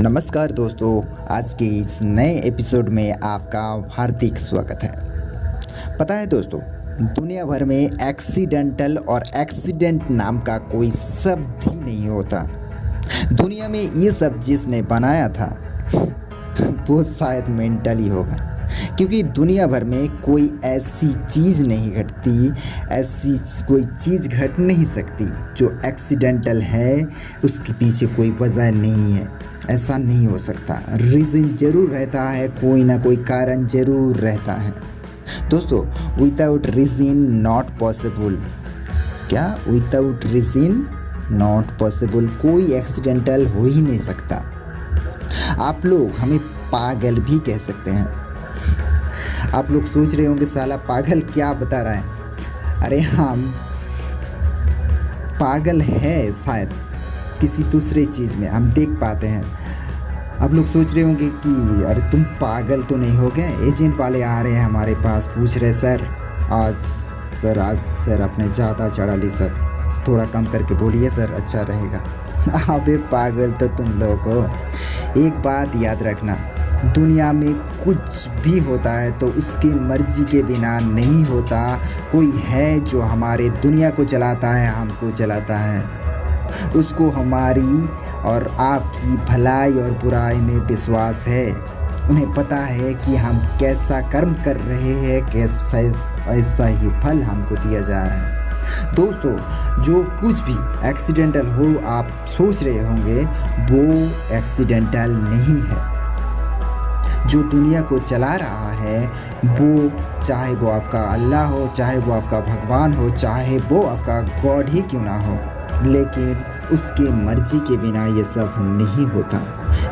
नमस्कार दोस्तों, आज के इस नए एपिसोड में आपका हार्दिक स्वागत है। पता है दोस्तों, दुनिया भर में एक्सीडेंटल और एक्सीडेंट नाम का कोई शब्द ही नहीं होता। दुनिया में ये सब जिसने बनाया था वो शायद मेंटल ही होगा, क्योंकि दुनिया भर में कोई ऐसी चीज़ नहीं घटती, ऐसी कोई चीज़ घट नहीं सकती जो एक्सीडेंटल है। उसके पीछे कोई वजह नहीं है, ऐसा नहीं हो सकता। रीज़न ज़रूर रहता है, कोई ना कोई कारण ज़रूर रहता है दोस्तों। Without reason not possible. क्या विदाउट रीज़न नॉट पॉसिबल? कोई एक्सीडेंटल हो ही नहीं सकता। आप लोग हमें पागल भी कह सकते हैं। आप लोग सोच रहे होंगे साला पागल क्या बता रहा है। अरे हम पागल है शायद किसी दूसरे चीज़ में, हम देख पाते हैं। आप लोग सोच रहे होंगे कि अरे तुम पागल तो नहीं हो गए। एजेंट वाले आ रहे हैं हमारे पास, पूछ रहे आज सर आपने ज़्यादा चढ़ा ली सर, थोड़ा कम करके बोलिए सर, अच्छा रहेगा। अबे पागल तो तुम लोग हो। एक बात याद रखना, दुनिया में कुछ भी होता है तो उसकी मर्जी के बिना नहीं होता। कोई है जो हमारे दुनिया को चलाता है, हमको चलाता है। उसको हमारी और आपकी भलाई और बुराई में विश्वास है। उन्हें पता है कि हम कैसा कर्म कर रहे हैं, कैसा ऐसा ही फल हमको दिया जा रहा है। दोस्तों, जो कुछ भी एक्सीडेंटल हो आप सोच रहे होंगे, वो एक्सीडेंटल नहीं है। जो दुनिया को चला रहा है वो, चाहे वो आपका अल्लाह हो, चाहे वो आपका भगवान हो, चाहे वो आपका गॉड ही क्यों ना हो, लेकिन उसके मर्जी के बिना ये सब नहीं होता।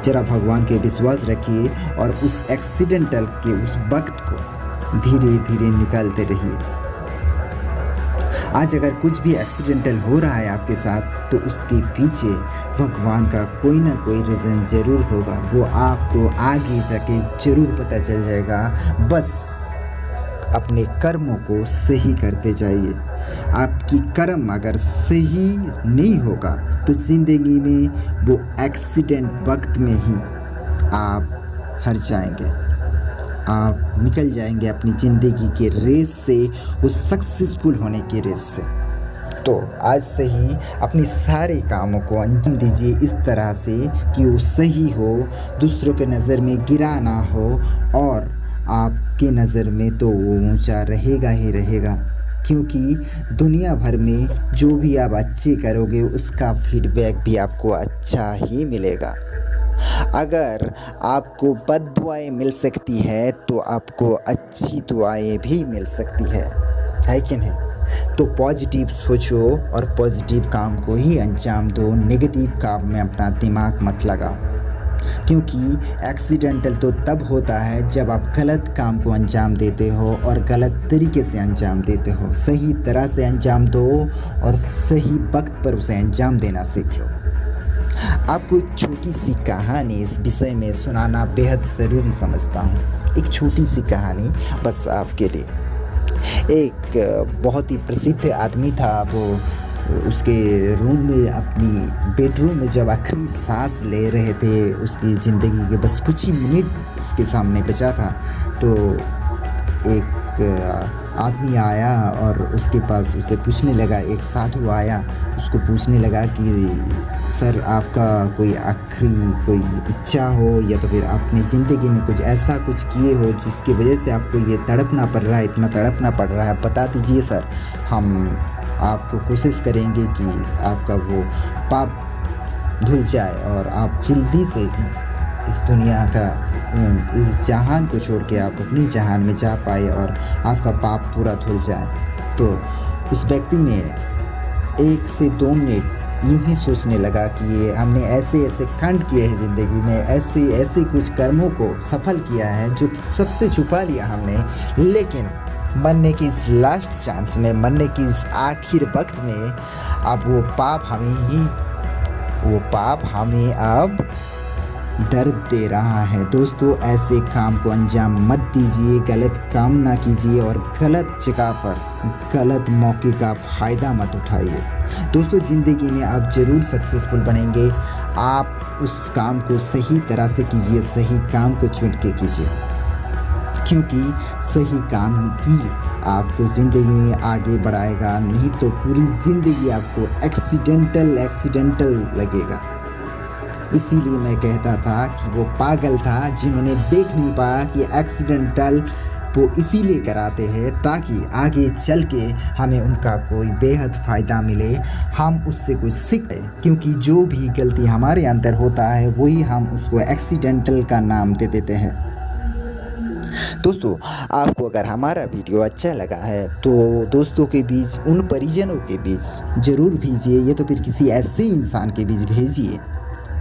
जरा भगवान के विश्वास रखिए और उस एक्सीडेंटल के उस वक्त को धीरे धीरे निकालते रहिए। आज अगर कुछ भी एक्सीडेंटल हो रहा है आपके साथ, तो उसके पीछे भगवान का कोई ना कोई रीज़न ज़रूर होगा। वो आपको आगे जाके ज़रूर पता चल जाएगा। बस अपने कर्मों को सही करते जाइए। आपकी कर्म अगर सही नहीं होगा तो ज़िंदगी में वो एक्सीडेंट वक्त में ही आप हार जाएंगे। आप निकल जाएंगे अपनी ज़िंदगी के रेस से, उस सक्सेसफुल होने के रेस से। तो आज से ही अपने सारे कामों को अंजाम दीजिए इस तरह से कि वो सही हो, दूसरों के नज़र में गिरा ना हो, और आपके नज़र में तो वो ऊंचा रहेगा ही रहेगा। क्योंकि दुनिया भर में जो भी आप अच्छे करोगे उसका फीडबैक भी आपको अच्छा ही मिलेगा। अगर आपको बद दुआएं मिल सकती है तो आपको अच्छी दुआएं भी मिल सकती है कि नहीं? तो पॉजिटिव सोचो और पॉजिटिव काम को ही अंजाम दो। नेगेटिव काम में अपना दिमाग मत लगाओ, क्योंकि एक्सीडेंटल तो तब होता है जब आप गलत काम को अंजाम देते हो और गलत तरीके से अंजाम देते हो। सही तरह से अंजाम दो और सही वक्त पर उसे अंजाम देना सीख लो। आपको एक छोटी सी कहानी इस विषय में सुनाना बेहद ज़रूरी समझता हूँ। एक छोटी सी कहानी बस आपके लिए। एक बहुत ही प्रसिद्ध आदमी था। वो उसके रूम में, अपनी बेडरूम में जब आखिरी सांस ले रहे थे, उसकी ज़िंदगी के बस कुछ ही मिनट उसके सामने बचा था, तो एक आदमी आया और उसके पास उसे पूछने लगा, एक साधु आया, उसको पूछने लगा कि सर आपका कोई आखिरी कोई इच्छा हो, या तो फिर आपने ज़िंदगी में कुछ ऐसा कुछ किए हो जिसकी वजह से आपको ये तड़पना पड़ रहा है, इतना तड़पना पड़ रहा है, बता दीजिए सर। हम आपको कोशिश करेंगे कि आपका वो पाप धुल जाए और आप जल्दी से इस दुनिया का, इस जहान को छोड़ के आप अपनी जहान में जा पाए और आपका पाप पूरा धुल जाए। तो उस व्यक्ति ने 1 से 2 मिनट यूं ही सोचने लगा कि ये हमने ऐसे ऐसे कांड किए हैं ज़िंदगी में, ऐसे ऐसे कुछ कर्मों को सफल किया है जो सबसे छुपा लिया हमने, लेकिन मरने की इस लास्ट चांस में, मरने की इस आखिर वक्त में अब वो पाप हमें अब दर्द दे रहा है। दोस्तों, ऐसे काम को अंजाम मत दीजिए, गलत काम ना कीजिए और गलत जगह पर गलत मौके का फ़ायदा मत उठाइए। दोस्तों, ज़िंदगी में आप ज़रूर सक्सेसफुल बनेंगे। आप उस काम को सही तरह से कीजिए, सही काम को चुन के कीजिए, क्योंकि सही काम ही आपको ज़िंदगी में आगे बढ़ाएगा, नहीं तो पूरी ज़िंदगी आपको एक्सीडेंटल लगेगा। इसीलिए मैं कहता था कि वो पागल था जिन्होंने देख नहीं पाया कि एक्सीडेंटल वो इसीलिए कराते हैं ताकि आगे चल के हमें उनका कोई बेहद फ़ायदा मिले, हम उससे कुछ सीखें, क्योंकि जो भी गलती हमारे अंदर होता है वही हम उसको एक्सीडेंटल का नाम दे देते हैं। दोस्तों, आपको अगर हमारा वीडियो अच्छा लगा है तो दोस्तों के बीच, उन परिजनों के बीच ज़रूर भेजिए, या तो फिर किसी ऐसे इंसान के बीच भेजिए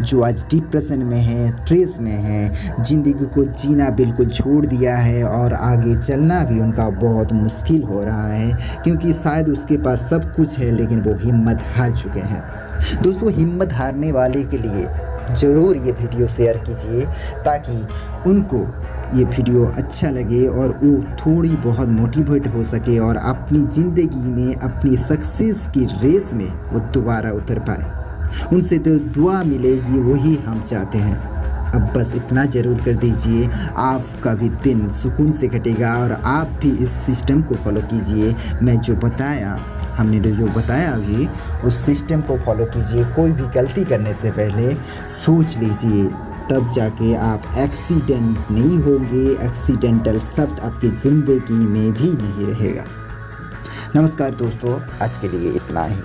जो आज डिप्रेशन में है, स्ट्रेस में है, ज़िंदगी को जीना बिल्कुल छोड़ दिया है और आगे चलना भी उनका बहुत मुश्किल हो रहा है, क्योंकि शायद उसके पास सब कुछ है लेकिन वो हिम्मत हार चुके हैं। दोस्तों, हिम्मत हारने वाले के लिए ज़रूर ये वीडियो शेयर कीजिए ताकि उनको ये वीडियो अच्छा लगे और वो थोड़ी बहुत मोटिवेट हो सके और अपनी ज़िंदगी में, अपनी सक्सेस की रेस में वो दोबारा उतर पाए। उनसे तो दुआ मिलेगी, वही हम चाहते हैं। अब बस इतना ज़रूर कर दीजिए, आपका भी दिन सुकून से कटेगा और आप भी इस सिस्टम को फॉलो कीजिए। हमने जो बताया अभी, उस सिस्टम को फॉलो कीजिए। कोई भी गलती करने से पहले सोच लीजिए, तब जाके आप एक्सीडेंट नहीं होंगे। एक्सीडेंटल शब्द आपकी ज़िंदगी में भी नहीं रहेगा। नमस्कार दोस्तों, आज के लिए इतना ही।